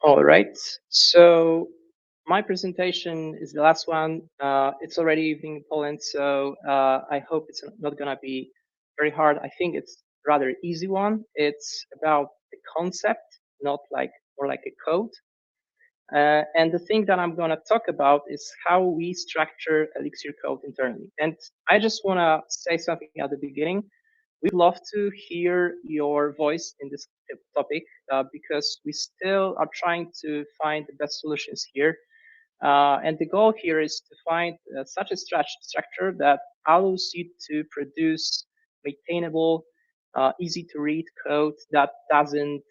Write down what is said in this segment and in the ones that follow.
All right. So my presentation is the last one. It's already evening in Poland, so I hope it's not going to be very hard. I think it's rather easy one. It's about the concept, not like more like a code. And the thing that I'm going to talk about is how we structure Elixir code internally. And I just want to say something at the beginning. We'd love to hear your voice in this topic because we still are trying to find the best solutions here. And the goal here is to find such a structure that allows you to produce maintainable, easy to read code that doesn't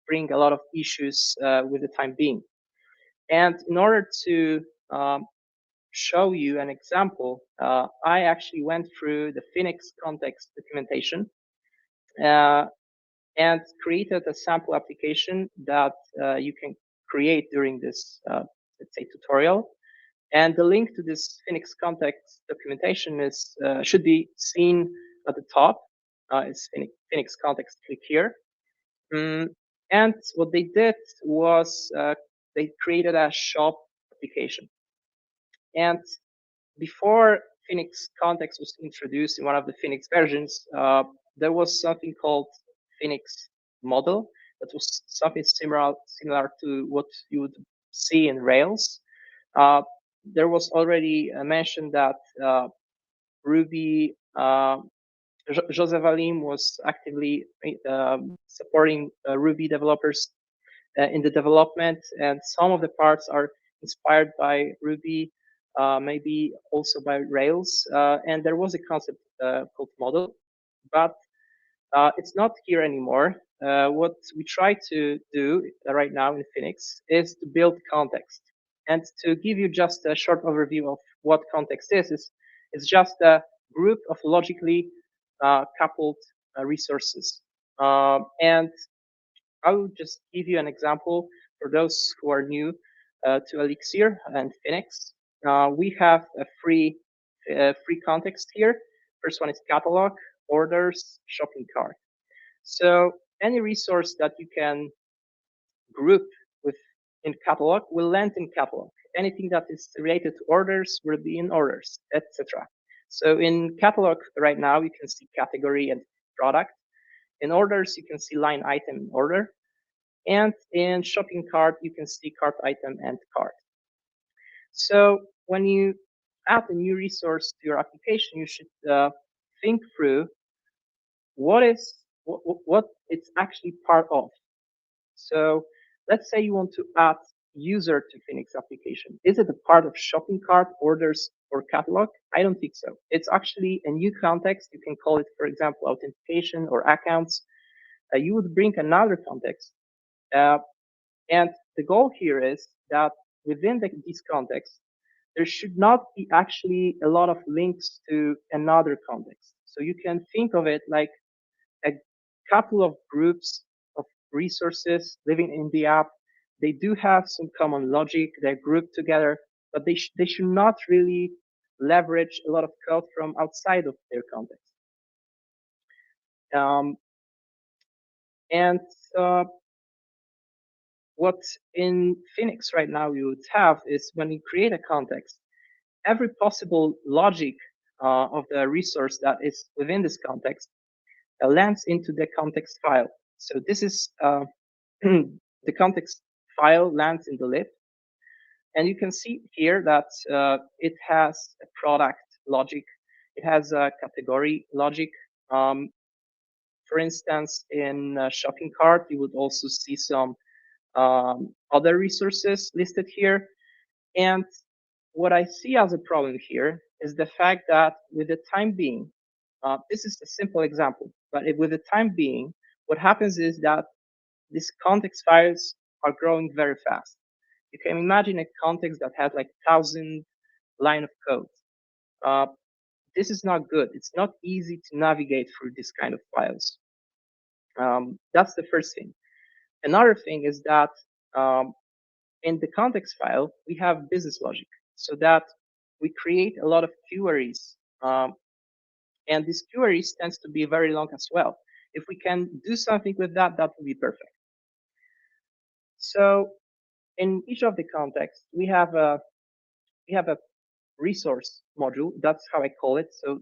bring a lot of issues with the time being. And in order to show you an example, I actually went through the Phoenix context documentation uh, and created a sample application that you can create during this, let's say, tutorial. And the link to this Phoenix context documentation is should be seen at the top. It's Phoenix context. Click here. And what they did was they created a shop application. And before Phoenix context was introduced in one of the Phoenix versions, there was something called Phoenix model that was something similar to what you would see in Rails. There was already mentioned that Ruby, Joseph Alim was actively supporting Ruby developers in the development, and some of the parts are inspired by Ruby, maybe also by Rails. And there was a concept called model, but it's not here anymore. What we try to do right now in Phoenix is to build context. And to give you just a short overview of what context is it's just a group of logically coupled resources. And I will just give you an example for those who are new to Elixir and Phoenix. We have a free context here. First one is catalog, orders, shopping cart. So any resource that you can group with in catalog will land in catalog. Anything that is related to orders will be in orders, etc. So in catalog right now, you can see category and product. In orders, you can see line item and order. And in shopping cart, you can see cart item and cart. So when you add a new resource to your application, you should think through what it's actually part of. So let's say you want to add user to Phoenix application. Is it a part of shopping cart, orders, or catalog? I don't think so. It's actually a new context. You can call it, for example, authentication or accounts. You would bring another context. And the goal here is that within this context, there should not be actually a lot of links to another context. So you can think of it like a couple of groups of resources living in the app. They do have some common logic. They're grouped together, but they should not really leverage a lot of code from outside of their context. And what in Phoenix right now you would have is when you create a context, every possible logic of the resource that is within this context lands into the context file. So this is the context file lands in the lib. And you can see here that it has a product logic. It has a category logic. For instance, in shopping cart, you would also see some other resources listed here. And what I see as a problem here is the fact that with the time being, this is a simple example, but with the time being, what happens is that these context files are growing very fast. You can imagine a context that has like 1,000 line of code. This is not good. It's not easy to navigate through this kind of files. That's the first thing. Another thing is that in the context file, we have business logic so that we create a lot of queries. And these queries tends to be very long as well. If we can do something with that, that would be perfect. So in each of the contexts, we have a resource module. That's how I call it. So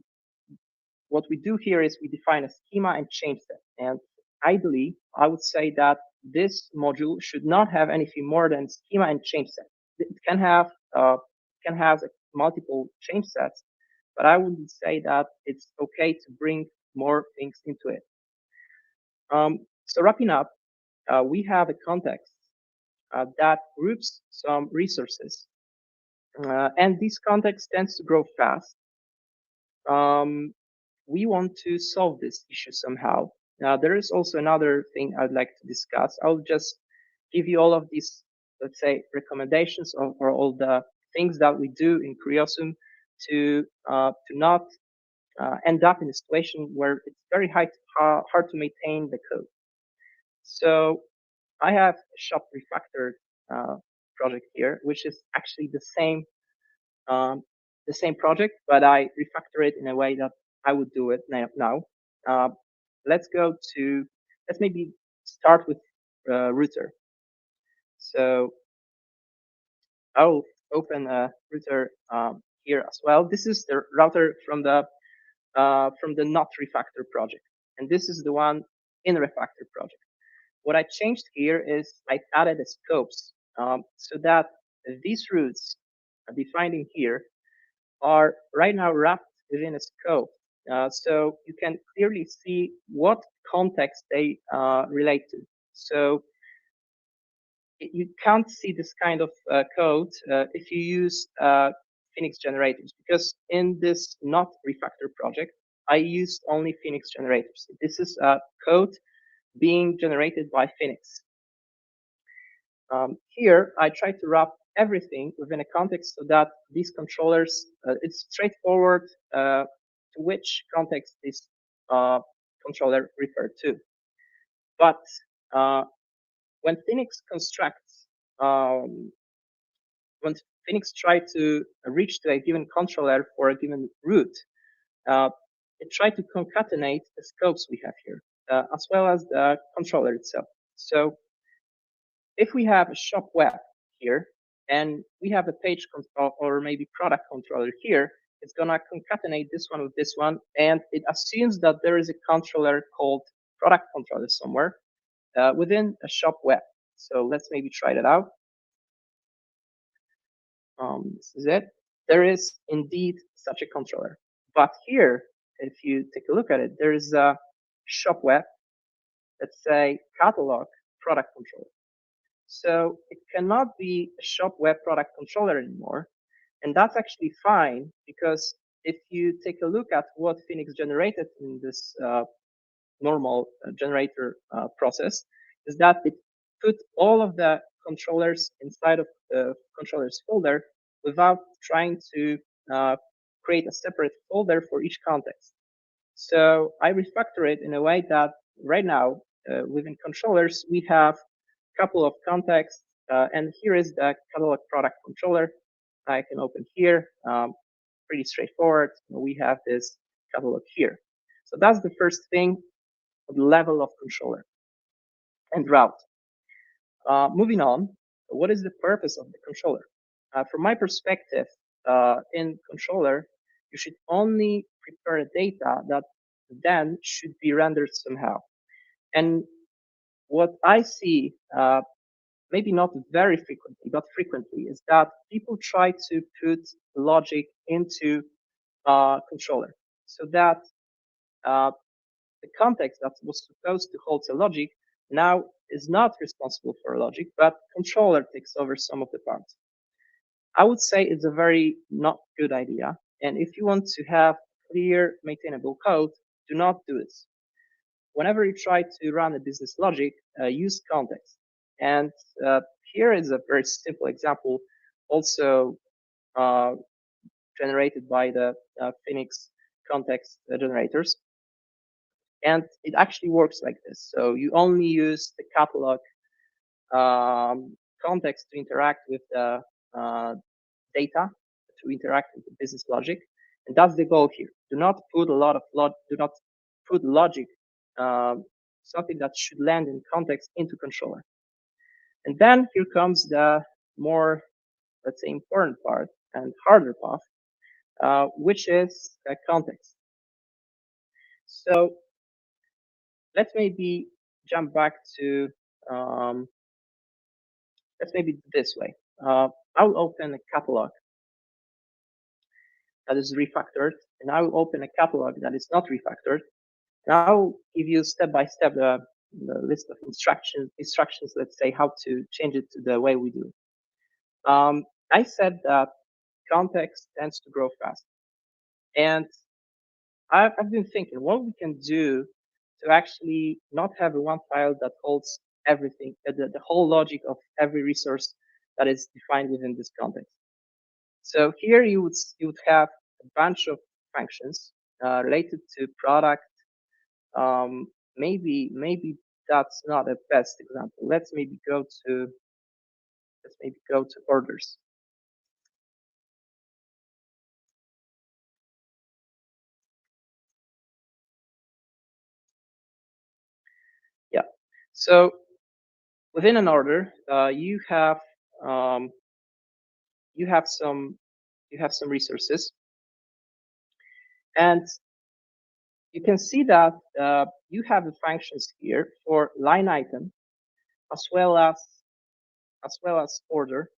what we do here is we define a schema and change that. And ideally, I would say that this module should not have anything more than schema and change set. It can have multiple change sets, but I would say that it's okay to bring more things into it. So wrapping up, we have a context that groups some resources, and this context tends to grow fast. We want to solve this issue somehow. Now, there is also another thing I'd like to discuss. I'll just give you all of these, let's say, recommendations or all the things that we do in Curiosum to not end up in a situation where it's very hard to maintain the code. So I have a shop refactored project here, which is actually um, the same project, but I refactor it in a way that I would do it now. Uh, let's maybe start with router. So I'll open a router here as well. This is the router from the not refactor project, and this is the one in refactor project. What I changed here is I added the scopes so that these routes defined in here are right now wrapped within a scope. So you can clearly see what context they relate to. So you can't see this kind of code if you use Phoenix generators, because in this not refactor project, I used only Phoenix generators. This is code being generated by Phoenix. Here, I try to wrap everything within a context so that these controllers, it's straightforward to which context this controller referred to. But when Phoenix constructs, when Phoenix tries to reach to a given controller for a given route, it tries to concatenate the scopes we have here, as well as the controller itself. So if we have a shop web here, and we have a page control or maybe product controller here, it's gonna concatenate this one with this one, and it assumes that there is a controller called product controller somewhere within a shop web. So let's maybe try that out. This is it. There is indeed such a controller. But here, if you take a look at it, there is a shop web, let's say catalog product controller. So it cannot be a shop web product controller anymore. And that's actually fine, because if you take a look at what Phoenix generated in this normal generator process, is that it put all of the controllers inside of the controllers folder without trying to create a separate folder for each context. So I refactor it in a way that right now within controllers, we have a couple of contexts, and here is the catalog product controller. I can open here, pretty straightforward. We have this catalog here. So that's the first thing, the level of controller and route. Moving on, what is the purpose of the controller? From my perspective, in controller, you should only prepare data that then should be rendered somehow. And what I see, maybe not very frequently, but frequently, is that people try to put logic into controller so that the context that was supposed to hold the logic now is not responsible for logic, but controller takes over some of the parts. I would say it's a very not good idea. And if you want to have clear, maintainable code, do not do this. Whenever you try to run a business logic, use context. And here is a very simple example, also generated by the Phoenix context generators. And it actually works like this. So you only use the catalog context to interact with the data, to interact with the business logic. And that's the goal here. Do not put a lot of do not put logic, something that should land in context, into controller. And then here comes the more, let's say, important part and harder path, which is context. So let's maybe jump back to, um, let's maybe do this way. I'll open a catalog that is refactored, and I will open a catalog that is not refactored. And I'll give you step by step the list of instructions, let's say, how to change it to the way we do. I said that context tends to grow fast. And I've been thinking what we can do to actually not have a one file that holds everything, the whole logic of every resource that is defined within this context. So here you would have a bunch of functions related to product. Maybe that's not a best example. Let's maybe go to orders. Yeah. So within an order, um, you have some resources, and you can see that you have the functions here for line item as well as order,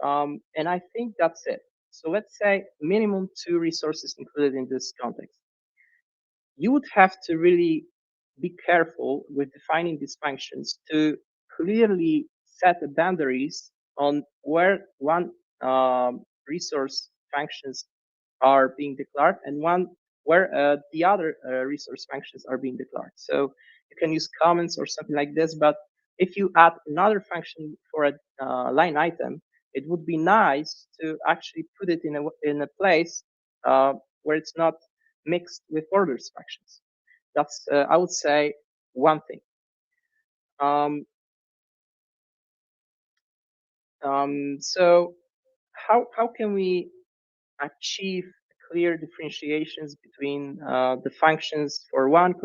and I think that's it. So let's say minimum 2 resources included in this context. You would have to really be careful with defining these functions to clearly set the boundaries on where one resource functions are being declared and one where the other resource functions are being declared. So you can use comments or something like this, but if you add another function for a line item, it would be nice to actually put it in a place where it's not mixed with orders functions. That's I would say one thing. Um, so how can we achieve clear differentiations between the functions for one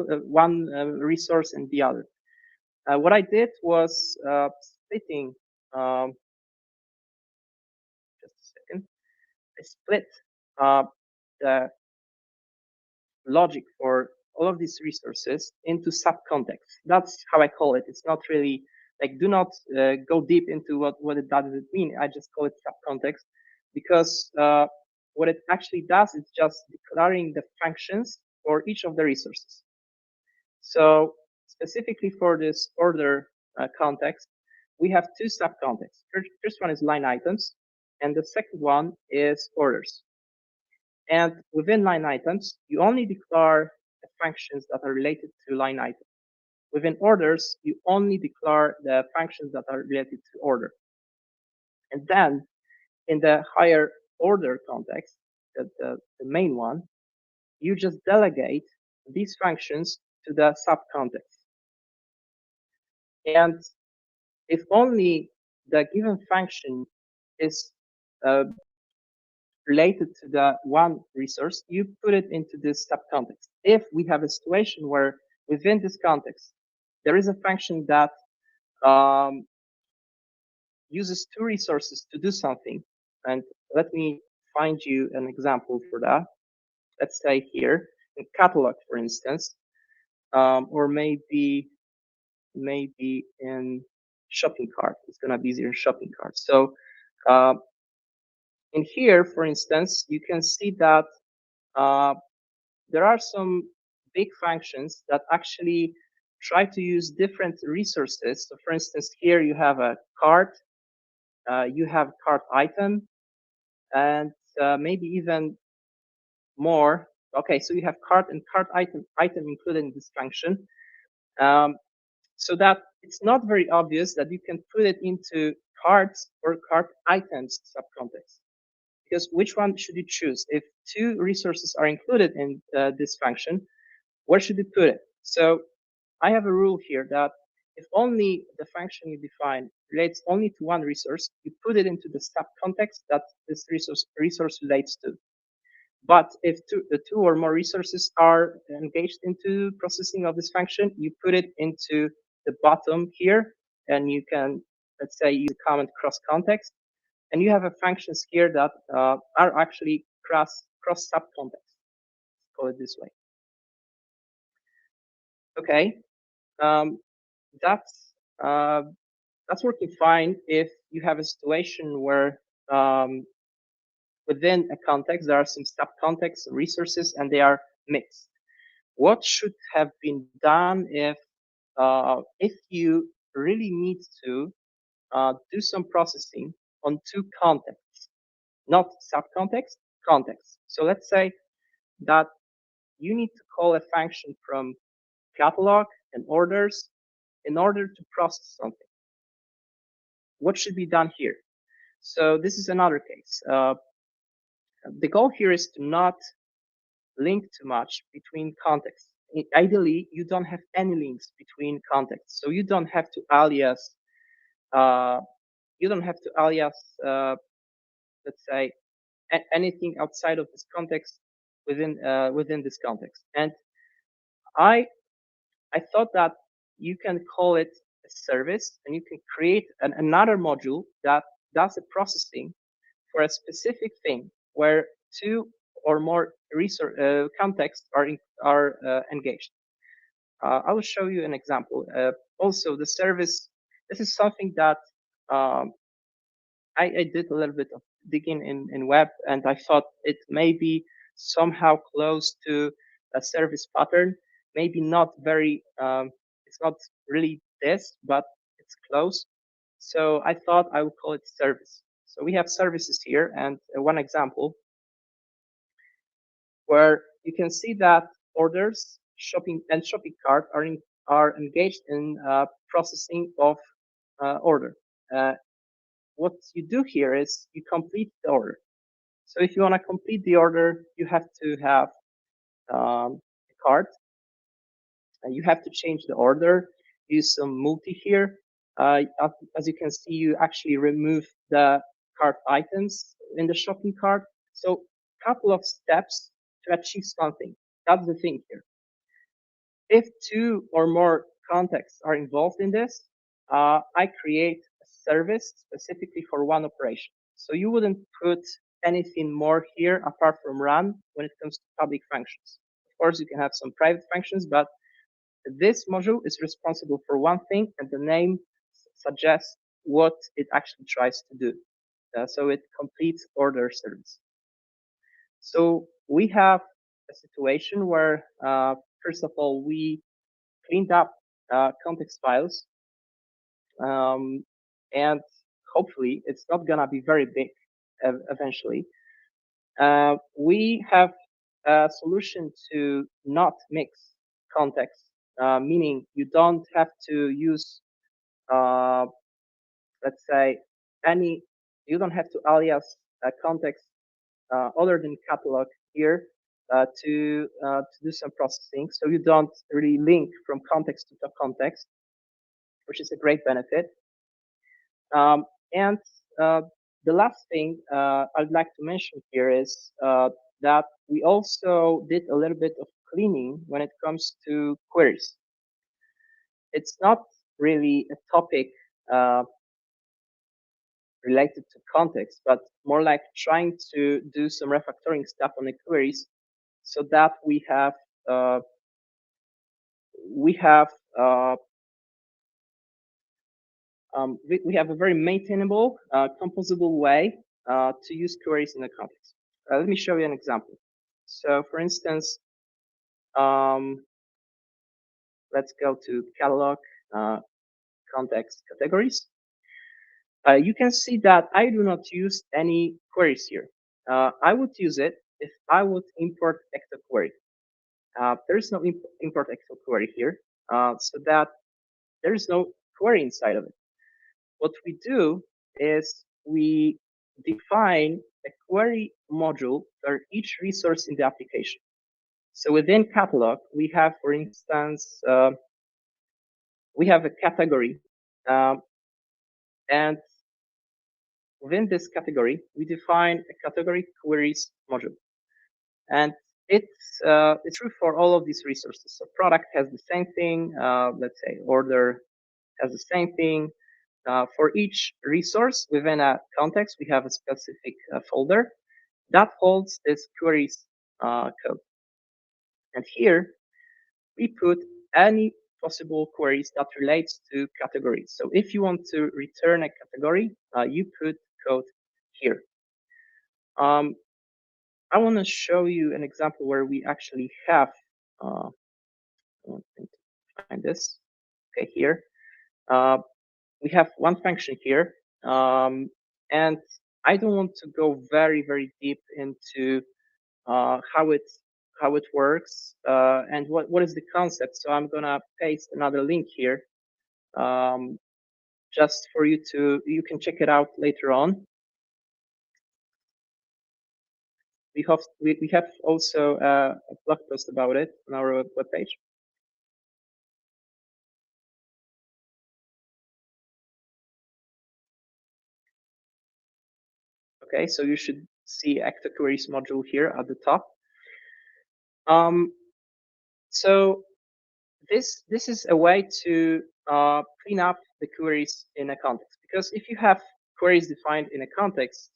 resource and the other? What I did was splitting. Um, just a second. I split the logic for all of these resources into subcontexts. That's how I call it. It's not really like, do not go deep into what it does it mean. I just call it subcontext because what it actually does is just declaring the functions for each of the resources. So specifically for this order context, we have two subcontexts. First one is line items, and the second one is orders. And within line items, you only declare the functions that are related to line item. Within orders, you only declare the functions that are related to order. And then in the higher order context, the main one, you just delegate these functions to the subcontext. And if only the given function is related to the one resource, you put it into this subcontext. If we have a situation where within this context, there is a function that uses two resources to do something, and let me find you an example for that. Let's say here in catalog, for instance, or maybe in shopping cart. It's gonna be easier in shopping cart. So in here, for instance, you can see that there are some big functions that actually try to use different resources. So for instance, here you have a cart, you have cart item, and maybe even more. Okay, so you have cart and cart item included in this function. So that it's not very obvious that you can put it into carts or cart items subcontext. Because which one should you choose? If two resources are included in this function, where should you put it? So I have a rule here that if only the function you define relates only to one resource, you put it into the subcontext that this resource relates to. But if two or more resources are engaged into processing of this function, you put it into the bottom here, and you can let's say you comment cross context, and you have a functions here that are actually cross subcontext. Call it this way. Okay, um, that's uh, that's working fine if you have a situation where within a context there are some subcontexts, resources, and they are mixed. What should have been done if you really need to do some processing on two contexts, not subcontext, context. So let's say that you need to call a function from catalog and orders in order to process something. What should be done here? So this is another case. The goal here is to not link too much between contexts. Ideally, you don't have any links between contexts. So you don't have to alias, uh, let's say, anything outside of this context within this context. And I thought that you can call it a service, and you can create another module that does the processing for a specific thing where two or more contexts are engaged. I will show you an example. Also, the service. This is something that um, I did a little bit of digging in web, and I thought it may be somehow close to a service pattern. Maybe not very. It's not really this, but it's close. So I thought I would call it service. So we have services here, and one example where you can see that orders, shopping, and shopping cart are engaged in processing of order. Uh, what you do here is you complete the order. So if you want to complete the order, you have to have a cart, and you have to change the order. Use some multi here. As you can see, you actually remove the cart items in the shopping cart. So couple of steps to achieve something. That's the thing here. If two or more contexts are involved in this, I create a service specifically for one operation. So you wouldn't put anything more here apart from run when it comes to public functions. Of course, you can have some private functions, but this module is responsible for one thing, and the name suggests what it actually tries to do. So it completes order service. So we have a situation where, first of all, we cleaned up context files, and hopefully it's not gonna be very big eventually. We have a solution to not mix context, meaning you don't have to use, uh, let's say, you don't have to alias context other than catalog here to do some processing. So you don't really link from context to context, which is a great benefit. And the last thing I'd like to mention here is that we also did a little bit of cleaning when it comes to queries. It's not really a topic uh, related to context, but more like trying to do some refactoring stuff on the queries so that uh, we have uh, we have a very maintainable, composable way to use queries in the context. Let me show you an example. So for instance, um, let's go to catalog context categories. You can see that I do not use any queries here. I would use it if I would import extra query. There is no import extra query here, so that there is no query inside of it. What we do is we define a query module for each resource in the application. So within catalog, we have, for instance, we have a category, and within this category, we define a category queries module. And it's true for all of these resources. So product has the same thing. Let's say order has the same thing. for each resource within a context, we have a specific folder that holds this queries code. And here we put any possible queries that relates to categories. So if you want to return a category, you put code here. I want to show you an example where we actually have, I want to find this, okay, here. We have one function here, and I don't want to go very, very deep into how it works and what is the concept. So I'm gonna paste another link here, just for you can check it out later on. We have also a blog post about it on our webpage. Okay, so you should see Active Queries module here at the top. So this is a way to clean up the queries in a context, because if you have queries defined in a context,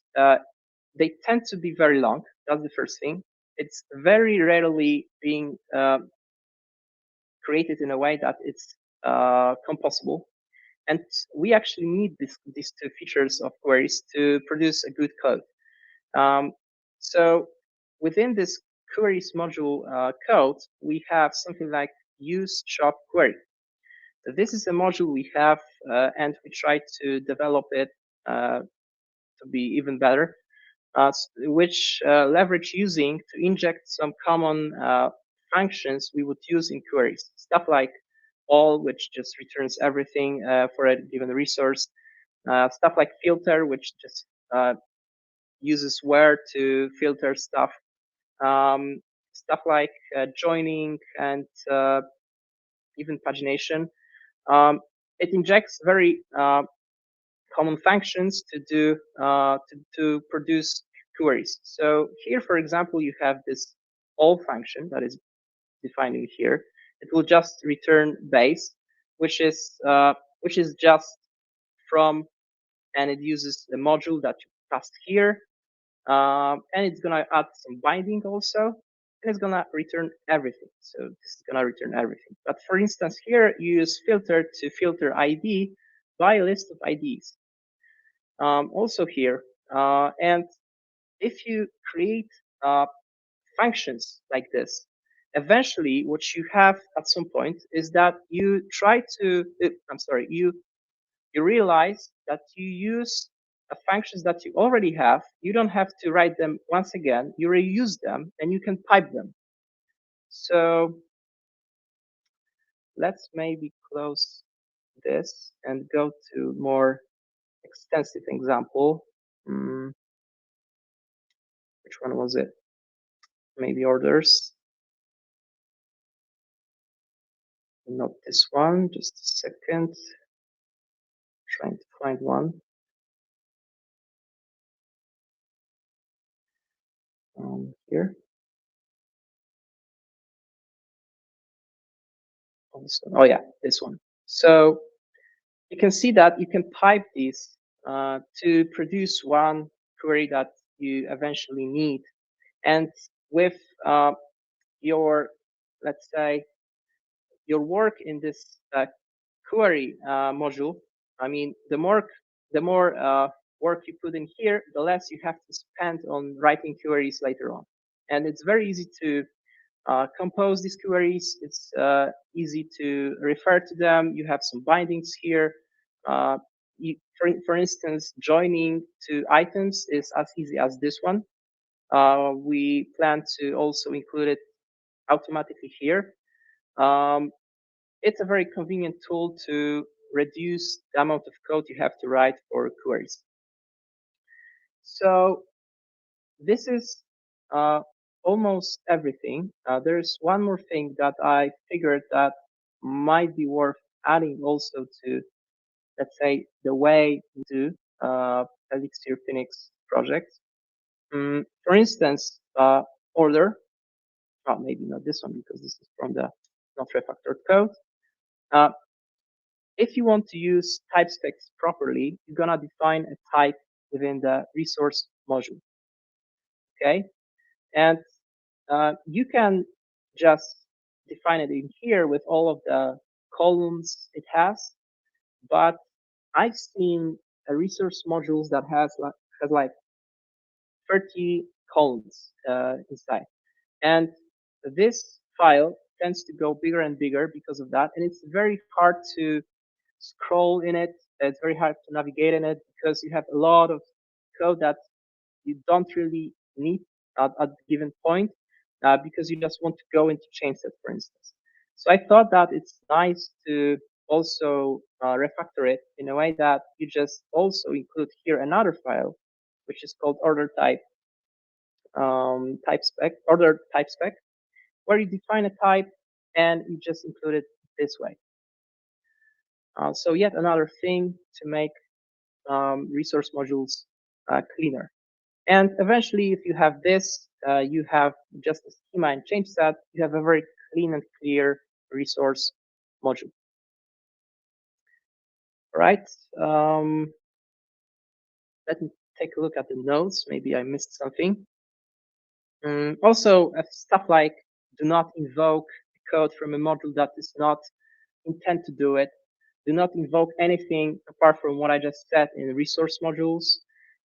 they tend to be very long. That's the first thing. It's very rarely being created in a way that it's composable. And we actually need these two features of queries to produce a good code. So within this queries module code, we have something like use shop query. So this is a module we have, and we try to develop it to be even better, which leverage using to inject some common functions we would use in queries. Stuff like all, which just returns everything for a given resource. Stuff like filter, which just uses where to filter stuff. Stuff like joining and even pagination. It injects very common functions to do to produce queries. So here, for example, you have this all function that is defined in here. It will just return base, which is just from, and it uses the module that you passed here, and it's gonna add some binding also, and it's gonna return everything. So this is gonna return everything. But for instance, here you use filter to filter ID by a list of IDs. Also here, and if you create functions like this, eventually what you have at some point is that you try to, you realize that you use functions that you already have. You don't have to write them once again. You reuse them and you can pipe them. So let's maybe close this and go to more extensive example. Which one was it? Maybe orders. Not this one. Just a second. Trying to find one. Here. Also, oh yeah, this one. So you can see that you can pipe these to produce one query that you eventually need. And with your, let's say, your work in this query module, I mean, the more work you put in here, the less you have to spend on writing queries later on. And it's very easy to compose these queries. It's easy to refer to them. You have some bindings here. For instance, joining two items is as easy as this one. We plan to also include it automatically here. It's a very convenient tool to reduce the amount of code you have to write for queries. So this is almost everything. There's one more thing that I figured that might be worth adding also to, let's say, the way we do Elixir Phoenix project. For instance, order. Well, maybe not this one because this is from the not refactored code. if you want to use type specs properly, you're gonna define a type within the resource module. Okay, and you can just define it in here with all of the columns it has, but I've seen a resource modules that has like 30 columns inside, and this file tends to go bigger and bigger because of that, and it's very hard to scroll in it. It's very hard to navigate in it because you have a lot of code that you don't really need at a given point because you just want to go into change set, for instance. So I thought that it's nice to also refactor it in a way that you just also include here another file, which is called order type order type spec, where you define a type and you just include it this way. So yet another thing to make resource modules cleaner. And eventually, if you have this, you have just a schema and change set, you have a very clean and clear resource module. All right. Let me take a look at the notes. Maybe I missed something. Also, stuff like do not invoke code from a module that is not intend to do it. Do not invoke anything apart from what I just said in resource modules.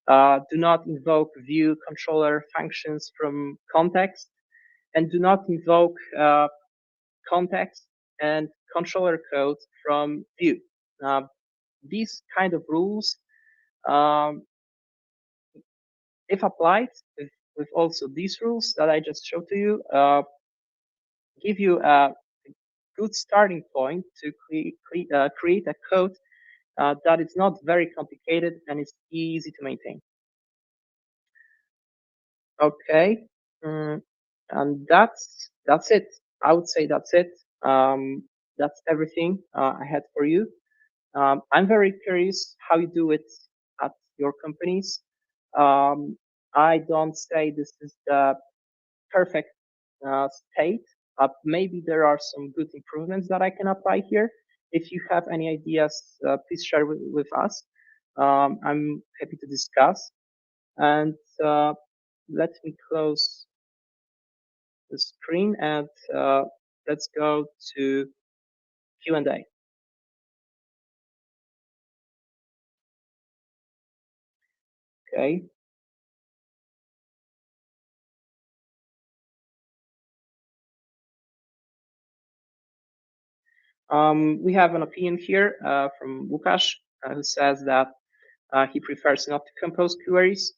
Do not invoke view controller functions from context, and do not invoke context and controller code from view. These kind of rules, um, if applied with also these rules that I just showed to you, give you a good starting point to create a code that is not very complicated and is easy to maintain. Okay, and that's it. I would say that's it. That's everything I had for you. I'm very curious how you do it at your companies. I don't say this is the perfect state. Maybe there are some good improvements that I can apply here. If you have any ideas, please share with us. I'm happy to discuss. And let me close the screen and let's go to Q&A. Okay. We have an opinion here from Łukasz who says that he prefers not to compose queries.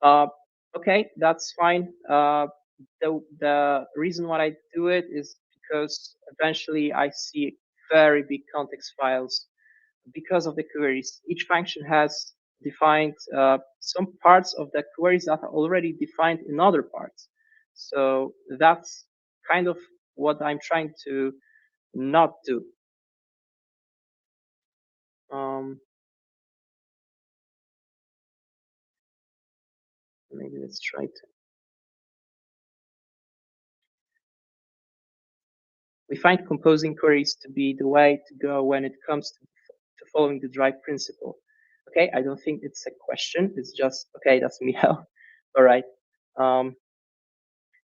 Okay, that's fine. The reason why I do it is because eventually I see very big context files because of the queries. Each function has defined some parts of the queries that are already defined in other parts. So that's kind of what I'm trying to not do. Maybe let's try to. We find composing queries to be the way to go when it comes to following the drive principle. Okay, I don't think it's a question. It's just, okay, that's me. All right.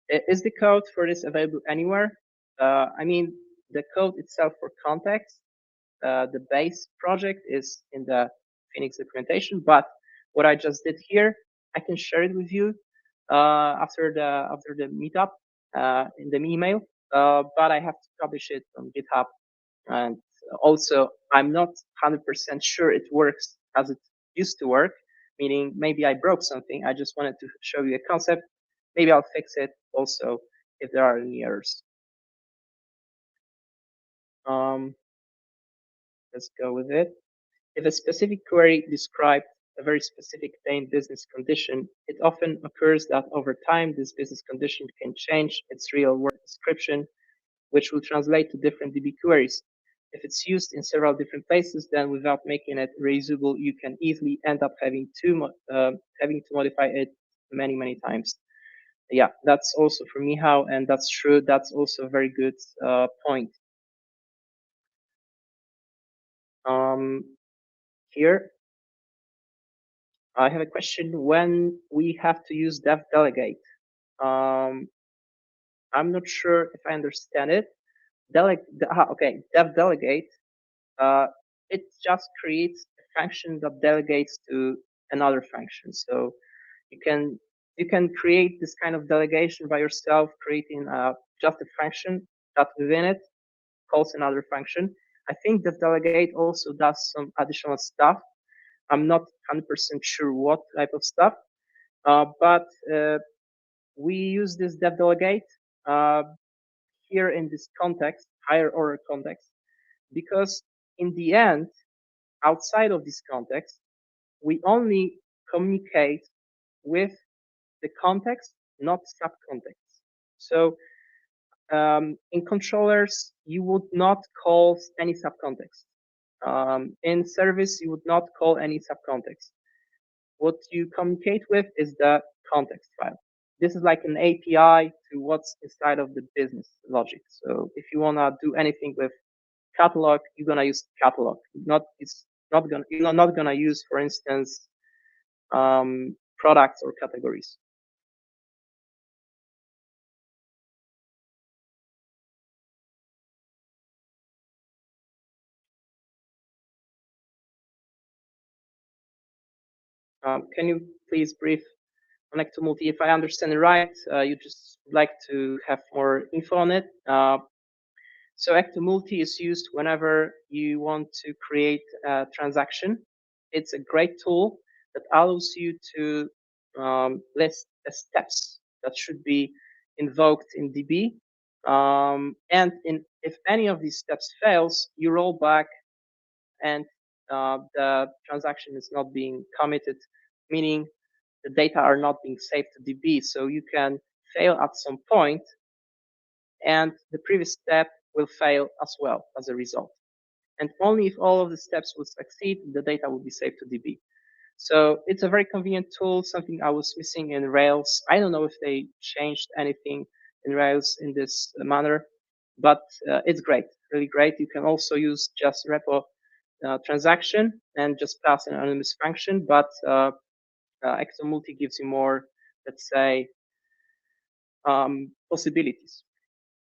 Is the code for this available anywhere? I mean, the code itself for context, the base project is in the Phoenix documentation, but what I just did here, I can share it with you after the meetup in the email, but I have to publish it on GitHub. And also, I'm not 100% sure it works as it used to work, meaning maybe I broke something. I just wanted to show you a concept. Maybe I'll fix it also if there are any errors. Let's go with it. If a specific query describes a very specific plain business condition, it often occurs that over time, this business condition can change its real world description, which will translate to different DB queries. If it's used in several different places, then without making it reusable, you can easily end up having to modify it many times. Yeah, that's also for Mihao, and that's true. That's also a very good point. Here, I have a question when we have to use dev delegate. Um, I'm not sure if I understand it. Okay, dev delegate. Uh, it just creates a function that delegates to another function. So you can create this kind of delegation by yourself, creating just a function that within it calls another function. I think the delegate also does some additional stuff. I'm not 100% sure what type of stuff, but we use this dev delegate uh, here in this context, higher order context, because in the end, outside of this context, we only communicate with the context, not subcontext. So in controllers, you would not call any subcontext. In service, you would not call any subcontext. What you communicate with is the context file. This is like an API to what's inside of the business logic. So if you want to do anything with catalog, you're gonna use catalog. You're not gonna use, for instance, products or categories. Can you please brief on Ectomulti? If I understand it right, you just like to have more info on it. So Ectomulti is used whenever you want to create a transaction. It's a great tool that allows you to list the steps that should be invoked in DB. If any of these steps fails, you roll back and the transaction is not being committed, meaning the data are not being saved to DB. So you can fail at some point, and the previous step will fail as well as a result. And only if all of the steps will succeed, the data will be saved to DB. So it's a very convenient tool, something I was missing in Rails. I don't know if they changed anything in Rails in this manner, but it's great, really great. You can also use just repo transaction and just pass an anonymous function, but Exomulti gives you more, let's say, possibilities.